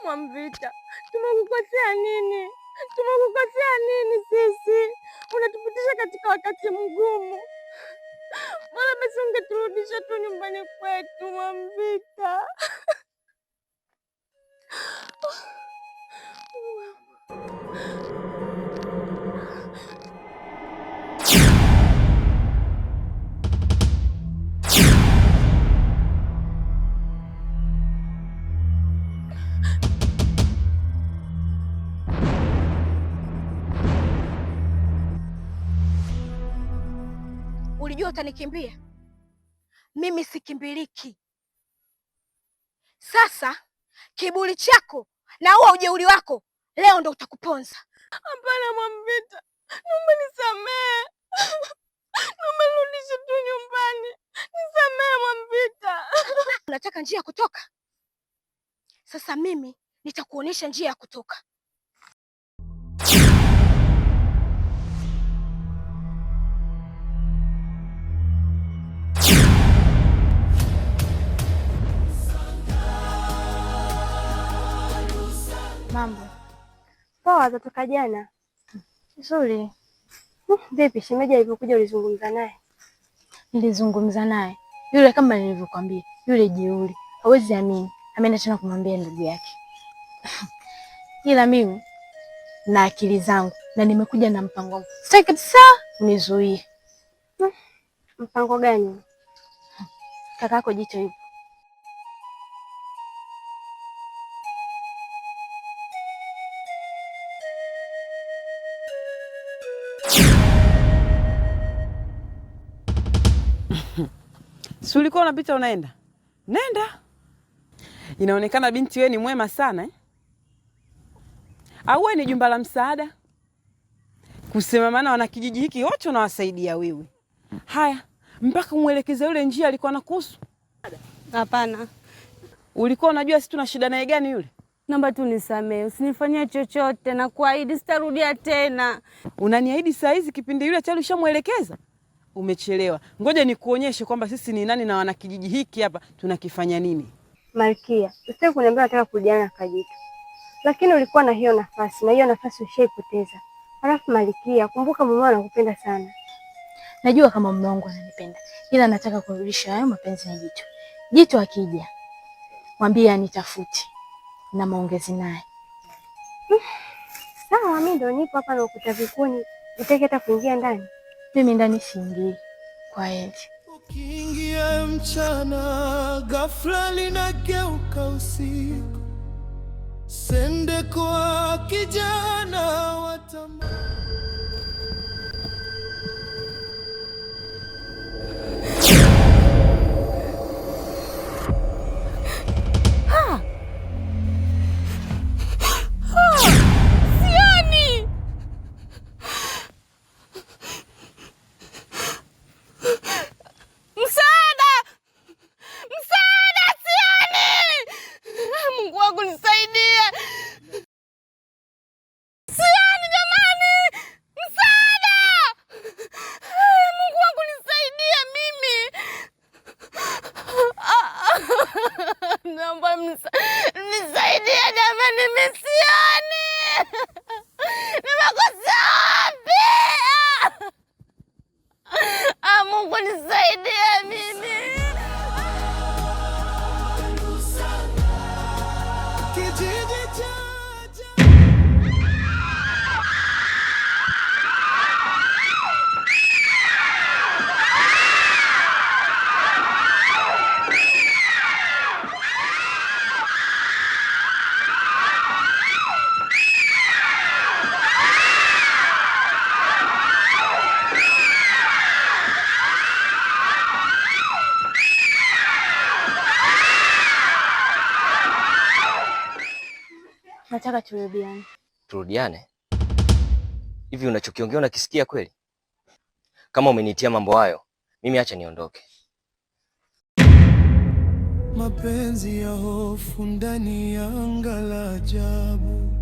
Mwamvita, tumekukosea nini? Tumekukosea nini sisi? Unatupitisha katika wakati mgumu. Bora basi ungeturudisha tu nyumbani kwetu Mwamvita. Ulijua utanikimbia? Mimi sikimbiliki. Sasa kiburi chako na huo ujeuri wako leo ndo utakuponza. Hapana Mwamvita, naomba nisamehe. Naomba nirudishe tu nyumbani. Nisamehe Mwamvita. Unataka njia ya kutoka? Sasa mimi nitakuonyesha njia ya kutoka. Mambo poa, zatoka jana? Nzuri. Vipi shemeji alivyokuja, ulizungumza naye? Nilizungumza naye yule, kama nilivyokuambia, yule jeuri, hawezi amini, ameenda tena kumwambia ndugu yake. Ila mimi na akili zangu na nimekuja na mpango wangu, sitaki kabisa unizuie. Mpango gani? Kakako Jicho yupo. Si ulikuwa unapita unaenda? Nenda. Inaonekana binti wewe ni mwema sana eh? Au wewe ni jumba la msaada? Kusema maana wana kijiji hiki wote unawasaidia wewe. Haya, mpaka umwelekeze yule njia alikuwa anakuhusu. Hapana. Ulikuwa unajua sisi tuna shida naye gani yule? Naomba tu nisamee, usinifanyie chochote na kuahidi sitarudia tena. Unaniahidi saa hizi kipindi yule tayari ushamwelekeza? Umechelewa. Ngoja nikuonyeshe kwamba sisi ni nani na wana kijiji hiki hapa tunakifanya nini. Malkia, usitaki kuniambia nataka kurudiana na Kajitu. Lakini ulikuwa na hiyo nafasi na hiyo nafasi ushaipoteza. Alafu Malkia, kumbuka mume anakupenda sana. Najua kama mume wangu ananipenda, ila nataka kurudisha hayo mapenzi na Jicho. Jicho akija, mwambie anitafuti na maongezi naye. Sawa, mimi ndo nipo hapa na ukuta vikuni. Nitaki hata kuingia ndani. Mimi ndani siingii. Kwa heri. Ukiingia mchana, ghafla linageuka usiku. Sende kwa kijana watama. Nisaidie jamani, misioni. Nimekosa wapi? Mungu nisaidie mimi. Nataka turudiane. Turudiane? Hivi unachokiongea unakisikia kweli? Kama umenitia mambo hayo, mimi acha niondoke. Mapenzi ya hofu ndani ya anga la ajabu.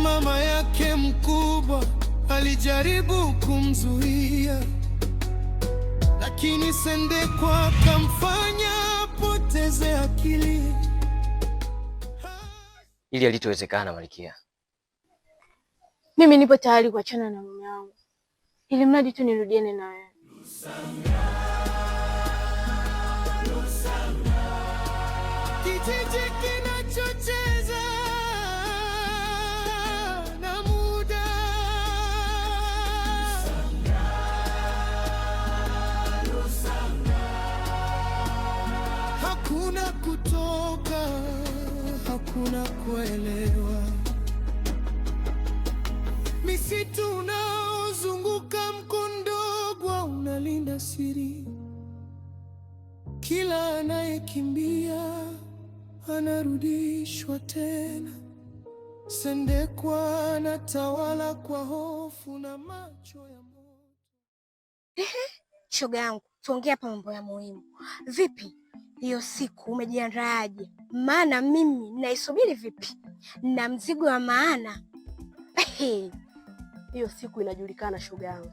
Mama yake mkubwa alijaribu kumzuia, lakini Sendekwa akamfanya apoteze akili. ili halitowezekana Malkia. Mimi nipo tayari kuachana na mume wangu, ili mradi tu nirudiane na wewe. Kijiji kinachocheza na muda. Hakuna kutoka, hakuna kuelewa. Misitu unaozunguka Mkondogwa unalinda siri. Kila anayekimbia anarudishwa tena. Sendekwa anatawala kwa hofu na macho ya moto. Shoga yangu, tuongee hapa mambo ya muhimu. Vipi hiyo siku, umejiandaaje? Maana mimi naisubiri vipi, na mzigo wa maana. Hiyo siku inajulikana shoga yangu.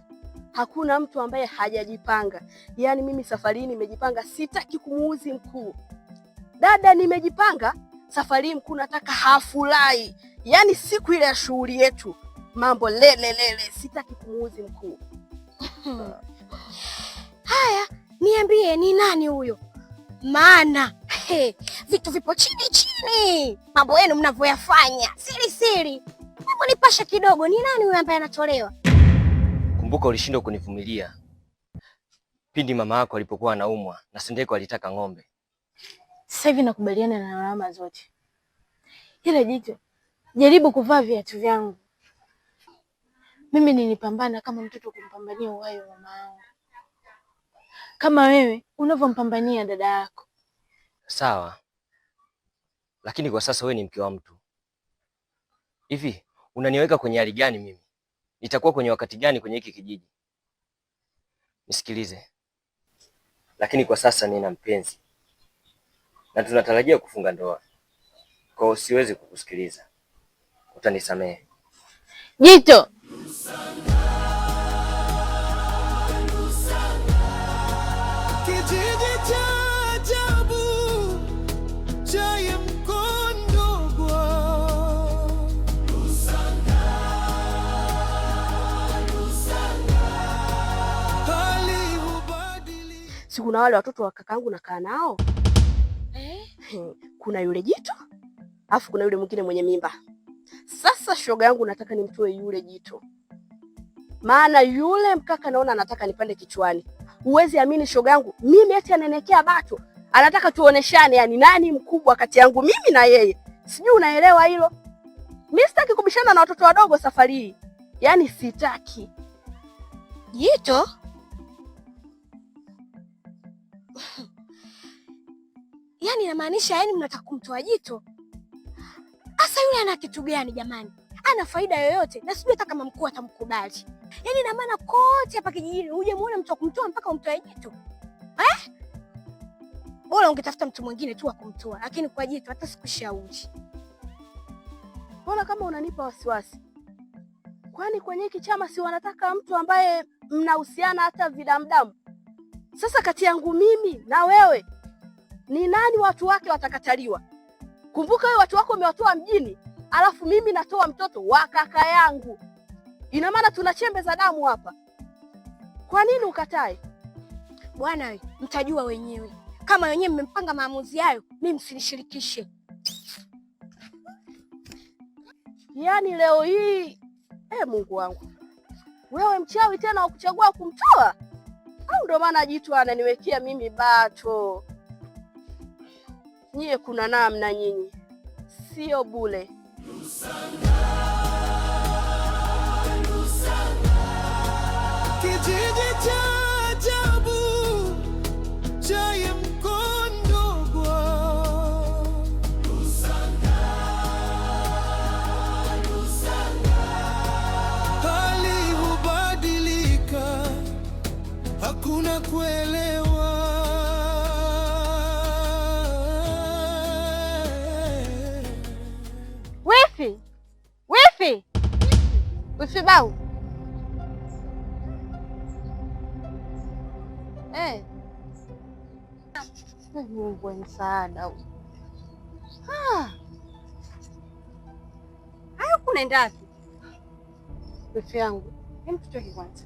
Hakuna mtu ambaye hajajipanga. Yaani mimi safari hii nimejipanga, sitaki kumuuzi mkuu. Dada, nimejipanga safari hii mkuu nataka hafurahi. Yaani siku ile ya shughuli yetu mambo lele, sitaki kumuuzi mkuu. Haya, niambie ni nani huyo? Maana vitu vipo chini. Mambo yenu mnavyoyafanya siri. Hebu nipashe kidogo, ni nani huyo ambaye anatolewa? Kumbuka ulishindwa kunivumilia pindi mama yako alipokuwa anaumwa na Sendeko alitaka ng'ombe. Sasa hivi nakubaliana na alama zote. Ila Jito, jaribu kuvaa viatu vyangu. Mimi nilipambana kama mtoto kumpambania uhai wa mama yangu, kama wewe unavyompambania dada yako. Sawa, lakini kwa sasa wewe ni mke wa mtu. Hivi unaniweka kwenye hali gani mimi? Nitakuwa kwenye wakati gani kwenye hiki kijiji? Nisikilize, lakini kwa sasa nina mpenzi na tunatarajia kufunga ndoa. Kwa hiyo siwezi kukusikiliza, utanisamehe. Jito, Kijiji cha ajabu cha Mkondogwa. Hali hubadilika. Si kuna wale watoto wa kakaangu nakaa nao? Kuna yule Jito, alafu kuna yule mwingine mwenye mimba. Sasa shoga yangu nataka nimtoe yule Jito. Maana yule mkaka naona anataka nipande kichwani. Huwezi amini shoga yangu, mimi eti ananekea bato. Anataka tuoneshane yani nani mkubwa kati yangu mimi na yeye. Sijui unaelewa hilo? Mimi sitaki kubishana na watoto wadogo safari hii. Yaani sitaki. Jito? Yaani inamaanisha yani mnataka kumtoa Jito? Asa yule ana kitu gani jamani? Ana faida yoyote? Na sijui hata kama mkuu atamkubali. Yaani ina maana kote hapa kijijini uje muone mtu kumtoa mpaka umtoe Jito. Bora ungetafuta mtu mwingine tu wa kumtoa, lakini kwa Jito hata sikushauri. Mbona kama unanipa wasiwasi? Kwani kwenye hiki chama si wanataka mtu ambaye mnahusiana hata vidamdamu? Sasa kati yangu mimi na wewe ni nani watu wake watakataliwa? Kumbuka wewe watu wako umewatoa mjini, alafu mimi natoa mtoto wa kaka yangu. Ina maana tuna chembe za damu hapa. Kwa nini ukatae? Bwana wewe, mtajua wenyewe. Kama wenyewe mmempanga maamuzi hayo, mimi msinishirikishe. Yaani leo hii, Mungu wangu. Wewe mchawi tena wa kuchagua kumtoa? Au ndo maana Jito ananiwekea mimi bato? Nyie kuna namna nyinyi. Sio bule. Kijiji cha ajabu cha Mkondogwa. Hali hubadilika, hakuna kuelewa. Wifi bau. Mungu msaada. unaenda wapi? Rafiki yangu, hebu tutoke kwanza.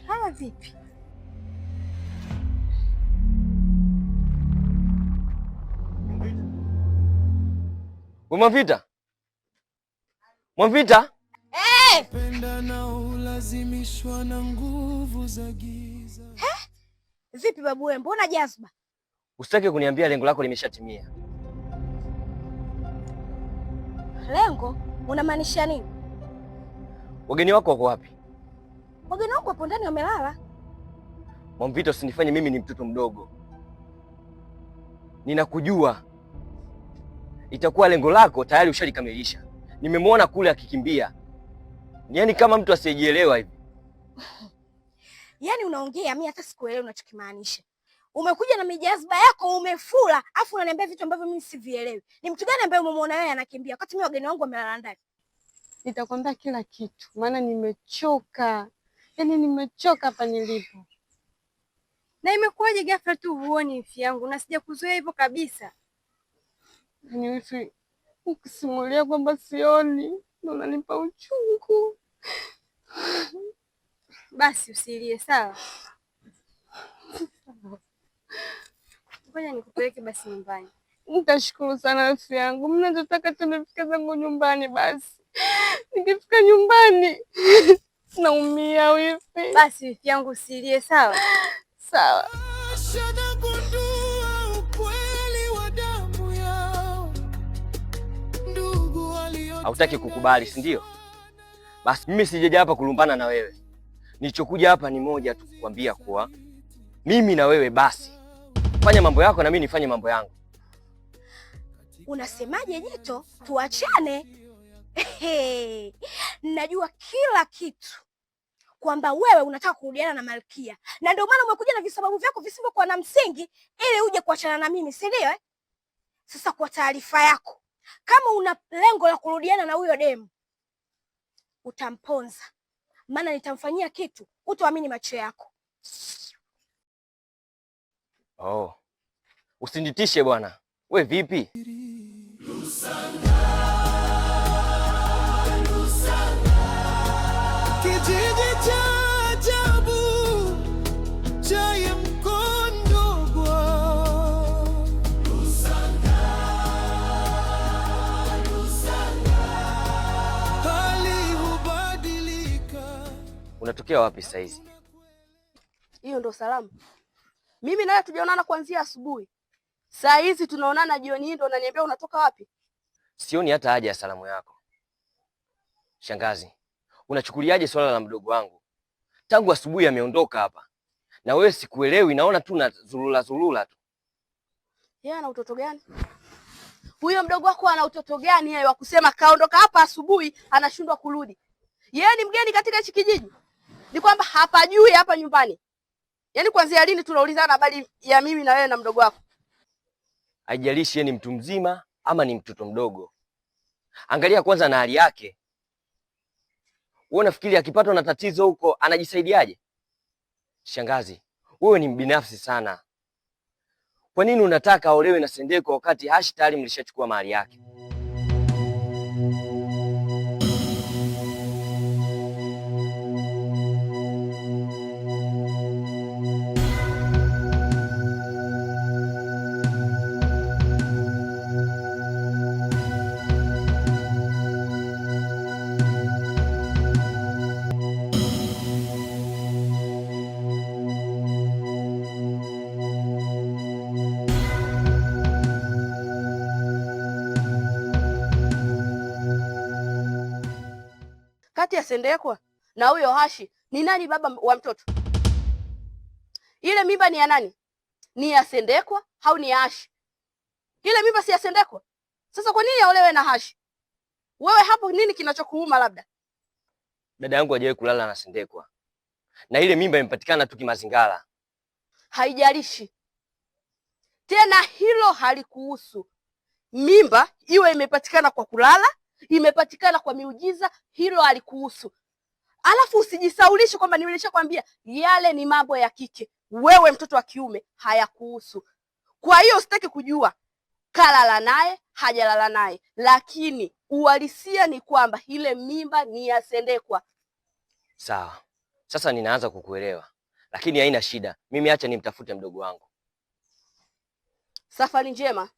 Haya vipi? Mwamvita? Mwamvita? Penda na ulazimishwa na nguvu za giza. Vipi babu wewe, mbona jazba? Usitaki kuniambia lengo lako limeshatimia. Lengo? Unamaanisha nini? Wageni wako wako wapi? Wageni wako hapo ndani wamelala. Mwamvita, usinifanye mimi ni mtoto mdogo. Ninakujua. Itakuwa lengo lako tayari ushalikamilisha. Nimemwona kule akikimbia. Yaani kama mtu asiyejielewa hivi. Yaani unaongea mimi hata sikuelewi unachokimaanisha. Umekuja na mijazba yako umefula, afu unaniambia vitu ambavyo mimi sivielewi. Ni mtu gani ambaye umemwona wewe anakimbia wakati mimi wageni wangu wamelala ndani? Nitakwambia kila kitu, maana nimechoka. Yaani nimechoka hapa nilipo. Na imekuwaje ghafla tu huoni ifi yangu na sijakuzoea hivyo kabisa? Ni ifi ukisimulia kwamba sioni, ndio unanipa uchungu. Basi usilie, sawa? Ngoja nikupeleke basi nyumbani. Nitashukuru sana rafiki yangu. Mimi nataka tu nifike zangu nyumbani basi. Nikifika nyumbani naumia wifi. Basi wifi yangu usilie, sawa? Sawa. Hautaki kukubali, si ndio? Basi mimi sijaja hapa kulumbana na wewe. Nilichokuja hapa ni moja tu, kukwambia kuwa mimi na wewe basi fanya mambo yako na mimi nifanye mambo yangu. Unasemaje Jito? Tuachane? Najua kila kitu kwamba wewe unataka kurudiana na Malkia, na ndio maana umekuja na visababu vyako visivyokuwa na msingi ili uje kuachana na mimi, si ndio? Sasa kwa taarifa yako, kama una lengo la kurudiana na huyo demu, utamponza, maana nitamfanyia kitu utaamini macho yako. Oh. Usinitishe bwana. We vipi? Kijiji cha ajabu cha Mkondogwa. Hali hubadilika. Unatokea wapi sasa hizi? Hiyo ndo salamu? Mimi nawe tujaonana kuanzia asubuhi. Saa hizi tunaonana jioni hii ndo unaniambia unatoka wapi? Sioni hata haja ya salamu yako. Shangazi, unachukuliaje swala la mdogo wangu? Tangu asubuhi ameondoka hapa. Na wewe sikuelewi, naona tu na zulula tu. Yeye ana utoto gani? Huyo mdogo wako ana utoto gani yeye wa kusema kaondoka hapa asubuhi anashindwa kurudi? Yeye ni mgeni katika hichi kijiji. Ni kwamba hapajui hapa nyumbani. Yaani kuanzia lini tunaulizana habari ya mimi na wewe na mdogo wako? Haijalishi yeye ni mtu mzima ama ni mtoto mdogo. Angalia kwanza na hali yake. Wewe unafikiri akipatwa na tatizo huko anajisaidiaje? Shangazi, wewe ni mbinafsi sana. Kwa nini unataka aolewe na Sendeko wakati Hashi tayari mlishachukua mahali yake? Kati ya Sendekwa na huyo Hashi, ni nani baba wa mtoto? Ile mimba ni ya nani? Ni ya Sendekwa au ni ya Hashi? Ile mimba si ya Sendekwa. Sasa kwa nini aolewe na Hashi? Wewe hapo nini kinachokuuma labda? Dada yangu hajawahi kulala na Sendekwa. Na ile mimba imepatikana tu kimazingara. Haijalishi. Tena hilo halikuhusu. Mimba iwe imepatikana kwa kulala, imepatikana kwa miujiza, hilo halikuhusu. Alafu usijisaulishe kwamba nilishakwambia yale ni mambo ya kike. Wewe mtoto wa kiume hayakuhusu. Kwa hiyo usitaki kujua. kalala naye hajalala naye, lakini uhalisia ni kwamba ile mimba ni ya Sendekwa. Sawa, sasa ninaanza kukuelewa, lakini haina shida. Mimi acha nimtafute mdogo wangu. Safari njema.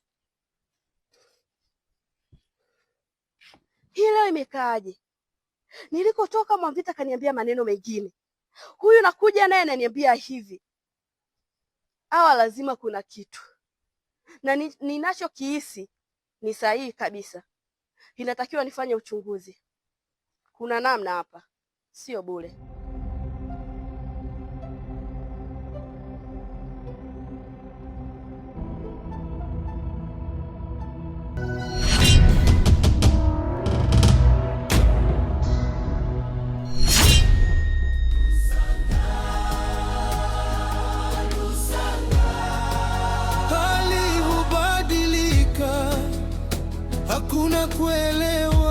Hii leo imekaaje? Nilikotoka Mwamvita kaniambia maneno mengine, huyu nakuja naye ananiambia hivi. Hawa lazima kuna kitu, na ninachokihisi ni sahihi kabisa. Inatakiwa nifanye uchunguzi. Kuna namna hapa, sio bure. Hali hubadilika, hakuna kuelewa.